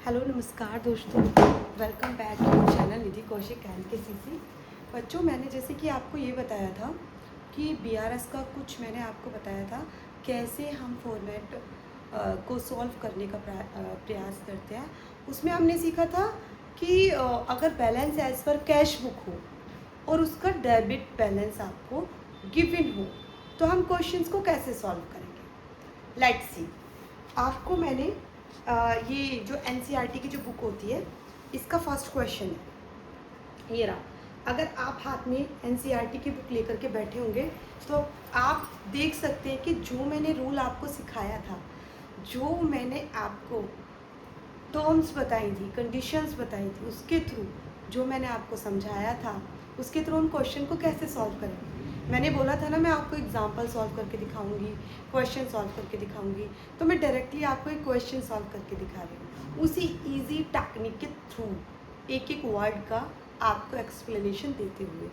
Hello नमस्कार दोस्तों, welcome back to my channel Nidhi Kaushik and K C. बच्चों, मैंने जैसे कि आपको ये बताया था कि बीआरएस का कुछ मैंने आपको बताया था कैसे हम फॉर्मेट को सॉल्व करने का प्रयास करते हैं। उसमें हमने सीखा था कि अगर balance as per cash book हो और उसका डेबिट बैलेंस आपको गिवन हो तो हम क्वेश्चंस को कैसे सॉल्व करेंगे। Let's see. आपको मैंने ये जो एनसीईआरटी की जो बुक होती है इसका फर्स्ट क्वेश्चन है ये रहा। अगर आप हाथ में एनसीईआरटी की बुक लेकर के बैठे होंगे तो आप देख सकते हैं कि जो मैंने रूल आपको सिखाया था, जो मैंने आपको टर्म्स बताई थी, कंडीशंस बताई थी, उसके थ्रू जो मैंने आपको समझाया था उसके थ्रू उन क्वेश्चन को कैसे सॉल्व करें। मैंने बोला था ना, मैं आपको एग्जांपल सॉल्व करके दिखाऊंगी, क्वेश्चन सॉल्व करके दिखाऊंगी। तो मैं डायरेक्टली आपको एक क्वेश्चन सॉल्व करके दिखा रही हूँ उसी इजी टेक्निक के थ्रू, एक एक वर्ड का आपको एक्सप्लेनेशन देते हुए।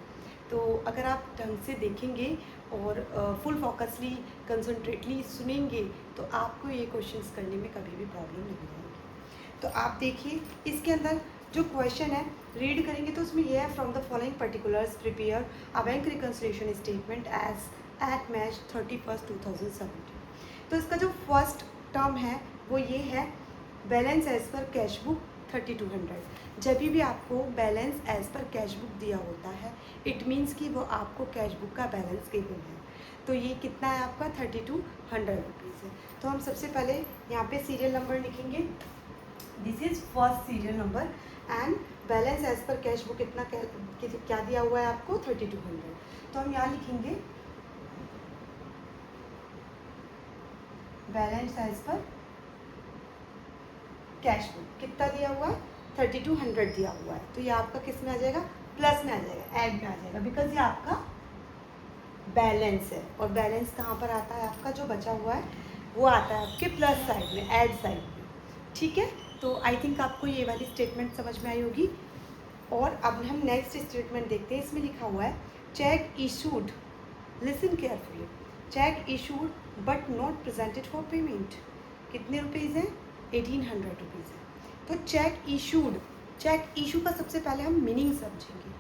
तो अगर आप ढंग से देखेंगे और फुल फोकसली कंसंट्रेटली सुनेंगे तो आपको ये क्वेश्चंस करने में कभी भी प्रॉब्लम नहीं आएगी। तो आप देखिए, इसके अंदर जो क्वेश्चन है रीड करेंगे तो उसमें यह है, from the following particulars prepare a bank reconciliation statement as at March 31st 2017। तो इसका जो फर्स्ट टर्म है वो ये है, balance as per cash book 3200। जब भी आपको balance as per cash book दिया होता है इट मीन्स कि वो आपको कैश बुक का बैलेंस गिवन है। तो ये कितना है आपका 3200 रुपीज़ है। तो हम सबसे पहले यहाँ पे सीरियल नंबर लिखेंगे। This is first serial number and balance as per cash book कितना क्या दिया हुआ है आपको 3200। तो हम यहाँ लिखेंगे balance as per cash book कितना दिया हुआ है 3200 दिया हुआ है। तो ये आपका किस में आ जाएगा, प्लस में आ जाएगा, ऐड में आ जाएगा, बिकॉज ये आपका बैलेंस है। और बैलेंस कहाँ पर आता है, आपका जो बचा हुआ है वो आता है आपके प्लस साइड में, ऐड साइड में। ठीक है, तो आई थिंक आपको ये वाली स्टेटमेंट समझ में आई होगी। और अब हम नेक्स्ट स्टेटमेंट देखते हैं। इसमें लिखा हुआ है check issued, listen carefully, check issued but not presented for payment. कितने रुपीज़ हैं, 1800 रुपीज़ है। तो चेक इशूड, चेक इशू का सबसे पहले हम मीनिंग समझेंगे।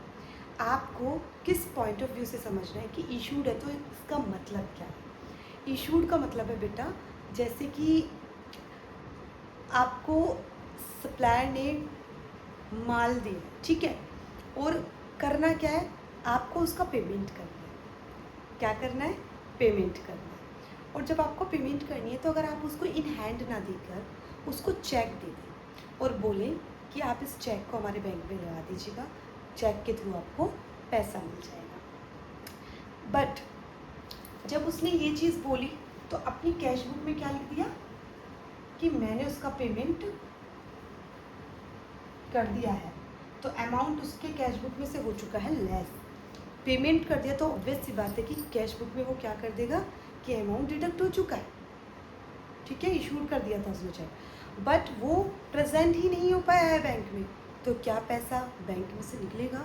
आपको किस पॉइंट ऑफ व्यू से समझना है कि इशूड है तो इसका मतलब क्या है। इशूड का मतलब है बेटा, जैसे कि आपको सप्लायर ने माल दिया, ठीक है, और करना क्या है, आपको उसका पेमेंट करना है। क्या करना है, पेमेंट करना है। और जब आपको पेमेंट करनी है तो अगर आप उसको इन हैंड ना देकर उसको चेक दे दें और बोलें कि आप इस चेक को हमारे बैंक में लगा दीजिएगा, चेक के थ्रू आपको पैसा मिल जाएगा। बट जब उसने ये चीज़ बोली तो अपनी कैश बुक में क्या लिख दिया कि मैंने उसका पेमेंट कर दिया है, तो अमाउंट उसके कैश बुक में से हो चुका है लेस। पेमेंट कर दिया तो ऑब्वियस सी बात है कि कैश बुक में वो क्या कर देगा कि अमाउंट डिडक्ट हो चुका है। ठीक है, इशूड कर दिया था उसने चेक, बट वो प्रेजेंट ही नहीं हो पाया है बैंक में। तो क्या पैसा बैंक में से निकलेगा,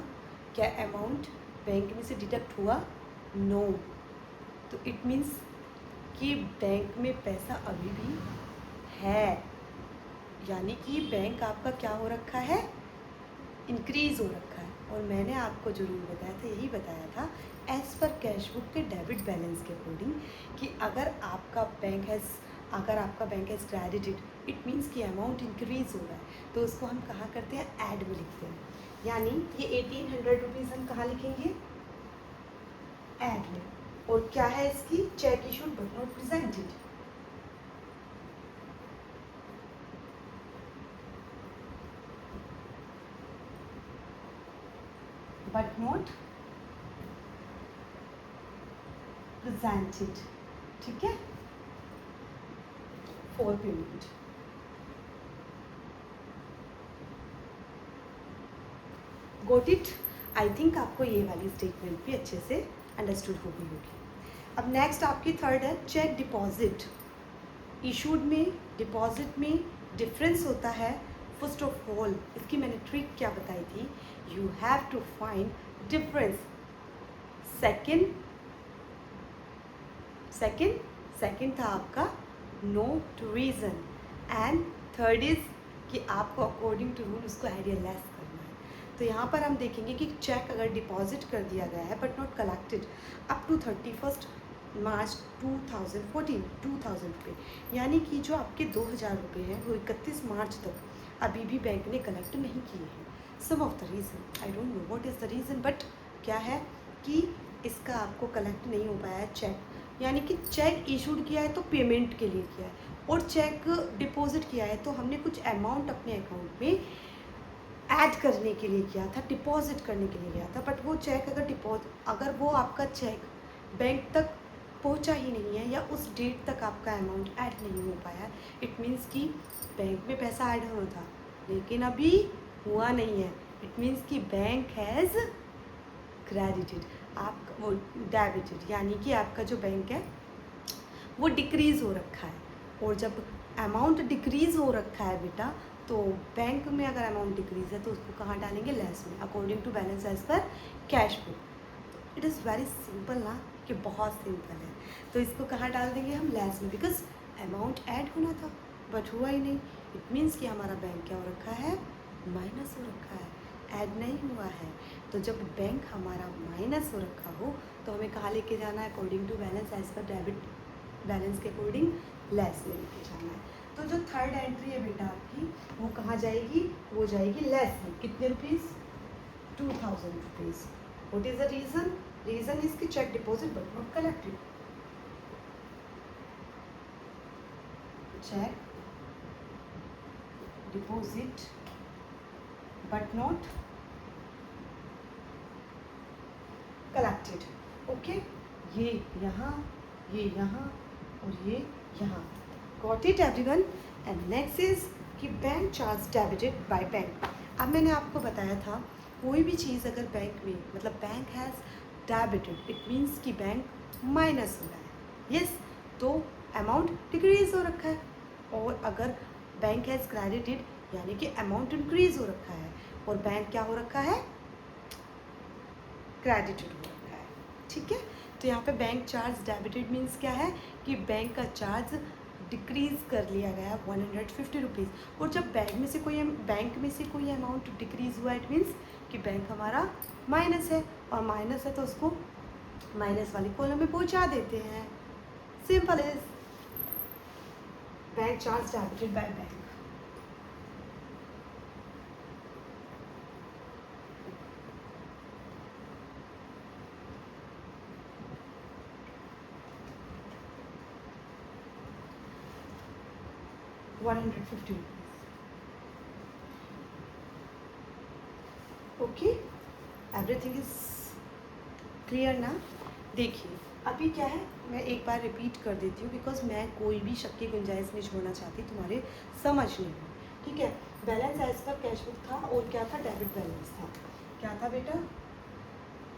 क्या अमाउंट बैंक में से डिडक्ट हुआ, नो। तो इट मीन्स कि बैंक में पैसा अभी भी है, यानी कि बैंक आपका क्या हो रखा है, इंक्रीज़ हो रखा है। और मैंने आपको जो रूल बताया था यही बताया था एज पर कैश बुक के डेबिट बैलेंस के अकॉर्डिंग, कि अगर आपका bank has credited it means कि अमाउंट इंक्रीज़ हो रहा है, तो उसको हम कहाँ करते हैं, ऐड में लिखते हैं। यानी ये 1800 रुपीज़ हम कहाँ लिखेंगे, ऐड में। और क्या है इसकी, check issued but not presented. But not presented, ठीक है, for payment. Got it. I think आपको ये वाली स्टेटमेंट भी अच्छे से अंडरस्टूड हो गई होगी। अब नेक्स्ट आपकी थर्ड है चेक डिपॉजिट। इशूड में डिपॉजिट में डिफरेंस होता है। फर्स्ट ऑफ ऑल इसकी मैंने ट्रिक क्या बताई थी, you have to find difference. Second second था आपका know to reason, and third is कि आपको अकॉर्डिंग टू रूल उसको ऐड या लेस करना है। तो यहाँ पर हम देखेंगे कि चेक अगर डिपॉजिट कर दिया गया है but not collected up to 31 March 2014 2000 रुपये, यानी कि जो आपके 2000 रुपये हैं वो 31 मार्च तक अभी भी बैंक ने कलेक्ट नहीं किए हैं। Some of the reason, I don't know what is the reason, but क्या है कि इसका आपको कलेक्ट नहीं हो पाया है चेक, यानी कि चेक इशूड किया है तो पेमेंट के लिए किया है, और चेक डिपॉजिट किया है तो हमने कुछ अमाउंट अपने अकाउंट में ऐड करने के लिए किया था, डिपॉजिट करने के लिए किया था। बट वो चेक अगर वो आपका चेक बैंक तक पहुंचा ही नहीं है या उस डेट तक आपका अमाउंट ऐड नहीं हो पाया, इट मीन्स कि बैंक में पैसा ऐड होना था लेकिन अभी हुआ नहीं है। इट मीन्स कि बैंक हैज़ क्रेडिटेड, आप वो डेबिटेड, यानी कि आपका जो बैंक है वो डिक्रीज़ हो रखा है। और जब अमाउंट डिक्रीज़ हो रखा है बेटा, तो बैंक में अगर अमाउंट डिक्रीज़ है तो उसको कहाँ डालेंगे, लेस में, according to balance as per cash book. It is very simple ना, कि बहुत सिंपल है। तो इसको कहाँ डाल देंगे हम, लेस में, बिकॉज अमाउंट ऐड होना था बट हुआ ही नहीं। इट मीन्स कि हमारा बैंक क्या हो रखा है, माइनस हो रखा है, ऐड नहीं हुआ है। तो जब बैंक हमारा माइनस हो रखा हो तो हमें कहाँ लेके जाना है, according to balance as per debit balance के अकॉर्डिंग लेस में लेके जाना है। तो जो थर्ड एंट्री है बेटा आपकी वो कहाँ जाएगी, वो जाएगी लेस में। कितने rupees, 2000 rupees. What is the reason, reason is कि cheque deposit but not collected, cheque deposit but not collected. Okay, ये यहाँ, ये यहाँ और ये यहाँ। Got it everyone. And next is कि bank charge debited by bank. अब मैंने आपको बताया था कोई भी चीज़ अगर बैंक में, मतलब bank has debited, it means कि बैंक माइनस हो रहा है, यस, तो अमाउंट डिक्रीज हो रखा है। और अगर बैंक हैज़ क्रेडिटेड, यानी कि अमाउंट इंक्रीज हो रखा है, और बैंक क्या हो रखा है, क्रेडिटेड हो रखा है। ठीक है, तो यहाँ पे बैंक चार्ज डेबिटेड मीन्स क्या है कि बैंक का चार्ज डिक्रीज़ कर लिया गया 150 रुपीज़। और जब बैंक में से कोई अमाउंट डिक्रीज़ हुआ, इट मीन्स कि बैंक हमारा माइनस है, और माइनस है तो उसको माइनस वाले कॉलम में पहुँचा देते हैं। Simple is bank charge debited by bank. ₹150। Okay, everything is clear ना। देखिए अभी क्या है, मैं एक बार रिपीट कर देती हूँ बिकॉज मैं कोई भी शक की गुंजाइश नहीं छोड़ना चाहती तुम्हारे समझने में। ठीक है, balance as per cash book था और क्या था, डेबिट बैलेंस था। क्या था बेटा,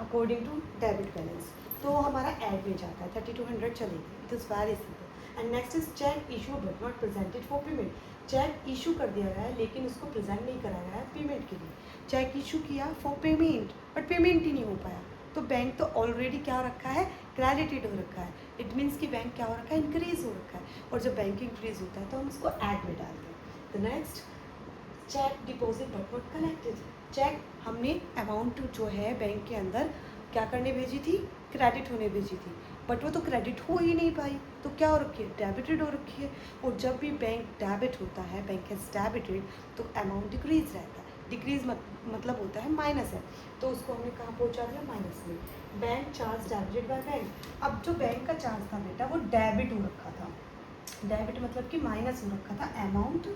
अकॉर्डिंग टू डेबिट बैलेंस, तो हमारा ऐड में जाता है 3200 चलेगी। It is very simple. And next is cheque issue but not presented for payment. Cheque issue कर दिया गया है लेकिन उसको प्रेजेंट नहीं कराया गया है पेमेंट के लिए। चेक इशू किया फॉर पेमेंट बट पेमेंट ही नहीं हो पाया, तो बैंक तो ऑलरेडी क्या हो रखा है, क्रेडिटेड हो रखा है। इट मीन्स कि बैंक क्या हो रखा है, इंक्रीज हो रखा है। और जब बैंक इंक्रीज होता है तो हम उसको ऐड में डालते हैं। तो next, cheque deposit but not collected. Cheque हमने अमाउंट जो है बैंक के अंदर क्या करने भेजी थी, क्रेडिट होने भेजी थी, बट वो तो क्रेडिट हो ही नहीं पाई, तो क्या हो रखी है, डेबिटेड हो रखी है। और जब भी बैंक डेबिट होता है, बैंक हैज़ डेबिटेड, तो अमाउंट डिक्रीज रहता है। डिक्रीज मतलब होता है माइनस है, तो उसको हमने कहाँ पहुँचा दिया, माइनस में। Bank charge debited by bank. अब जो बैंक का चार्ज था बेटा वो डेबिट हो रखा था। डेबिट मतलब कि माइनस हो रखा था, अमाउंट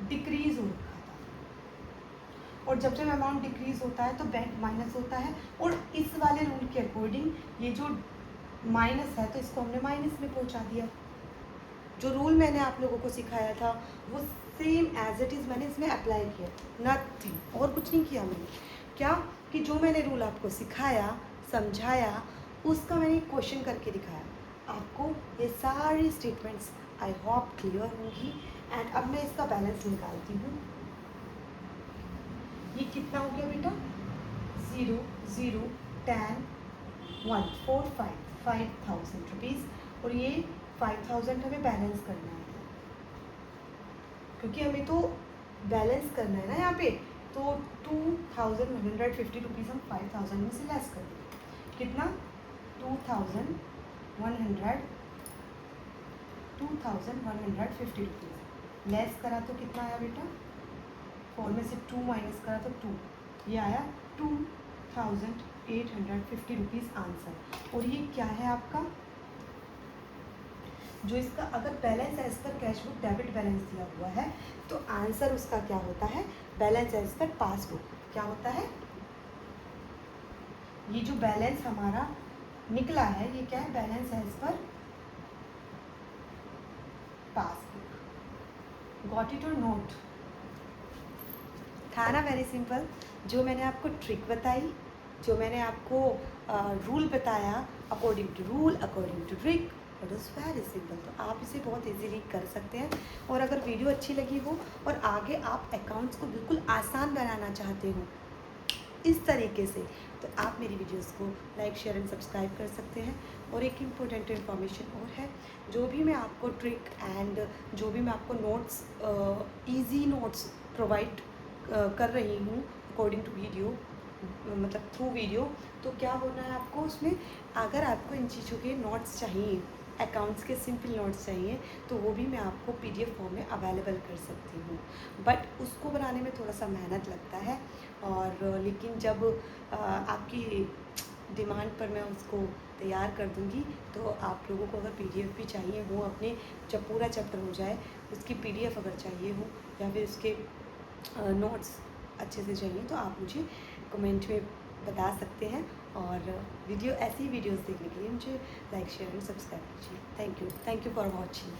डिक्रीज हो रखा था। और जब जब अमाउंट डिक्रीज होता है तो बैंक माइनस होता है। और इस वाले रूल के अकॉर्डिंग ये जो माइनस है तो इसको हमने माइनस में पहुंचा दिया। जो रूल मैंने आप लोगों को सिखाया था वो सेम एज इट इज़ मैंने इसमें अप्लाई किया, नथिंग, और कुछ नहीं किया मैंने। क्या कि जो मैंने रूल आपको सिखाया, समझाया, उसका मैंने क्वेश्चन करके दिखाया आपको। ये सारी स्टेटमेंट्स आई होप क्लियर होंगी। एंड अब मैं इसका बैलेंस निकालती हूँ। ये कितना हो गया बेटा, 0 0 10 1 4 5 5000 रुपीज़। और ये 5000 हमें बैलेंस करना है क्योंकि हमें तो बैलेंस करना है ना यहाँ पे, तो 2150 रुपीज़ हम 5000 में से लेस कर देंगे। कितना? 2150 रुपीज़ लेस करा तो कितना आया बेटा? 4 में से 2 माइनस करा तो 2, ये आया 2850 रुपीज़ आंसर। और ये क्या है आपका? जो इसका अगर balance as per cash book debit balance दिया हुआ है तो आंसर उसका क्या होता है? बैलेंस एज पर पासबुक क्या होता है? ये जो बैलेंस हमारा निकला है ये क्या है? Balance as per passbook. Got it और नोट? था ना वेरी सिंपल। जो मैंने आपको ट्रिक बताई, जो मैंने आपको रूल बताया, according to rule according to trick, it is very simple. तो आप इसे बहुत इजीली कर सकते हैं। और अगर वीडियो अच्छी लगी हो और आगे आप अकाउंट्स को बिल्कुल आसान बनाना चाहते हो इस तरीके से, तो आप मेरी वीडियोस को लाइक शेयर एंड सब्सक्राइब कर सकते हैं। और एक इम्पोर्टेंट इन्फॉर्मेशन और है, जो भी मैं आपको ट्रिक एंड जो भी मैं आपको नोट्स इजी नोट्स प्रोवाइड कर रही हूँ अकॉर्डिंग टू वीडियो, मतलब थ्रू वीडियो, तो क्या होना है आपको उसमें, अगर आपको इन चीज़ों के नोट्स चाहिए, अकाउंट्स के सिंपल नोट्स चाहिए, तो वो भी मैं आपको PDF फॉर्म में अवेलेबल कर सकती हूँ। बट उसको बनाने में थोड़ा सा मेहनत लगता है, और लेकिन जब आपकी डिमांड पर मैं उसको तैयार कर दूँगी, तो आप लोगों को अगर PDF भी चाहिए हो, अपने जब पूरा चैप्टर हो जाए उसकी PDF अगर चाहिए हो, या फिर उसके नोट्स अच्छे से चाहिए, तो आप मुझे कमेंट में बता सकते हैं। और वीडियो ऐसी वीडियोस देखने के लिए मुझे लाइक शेयर एंड सब्सक्राइब कीजिए। Thank you for watching.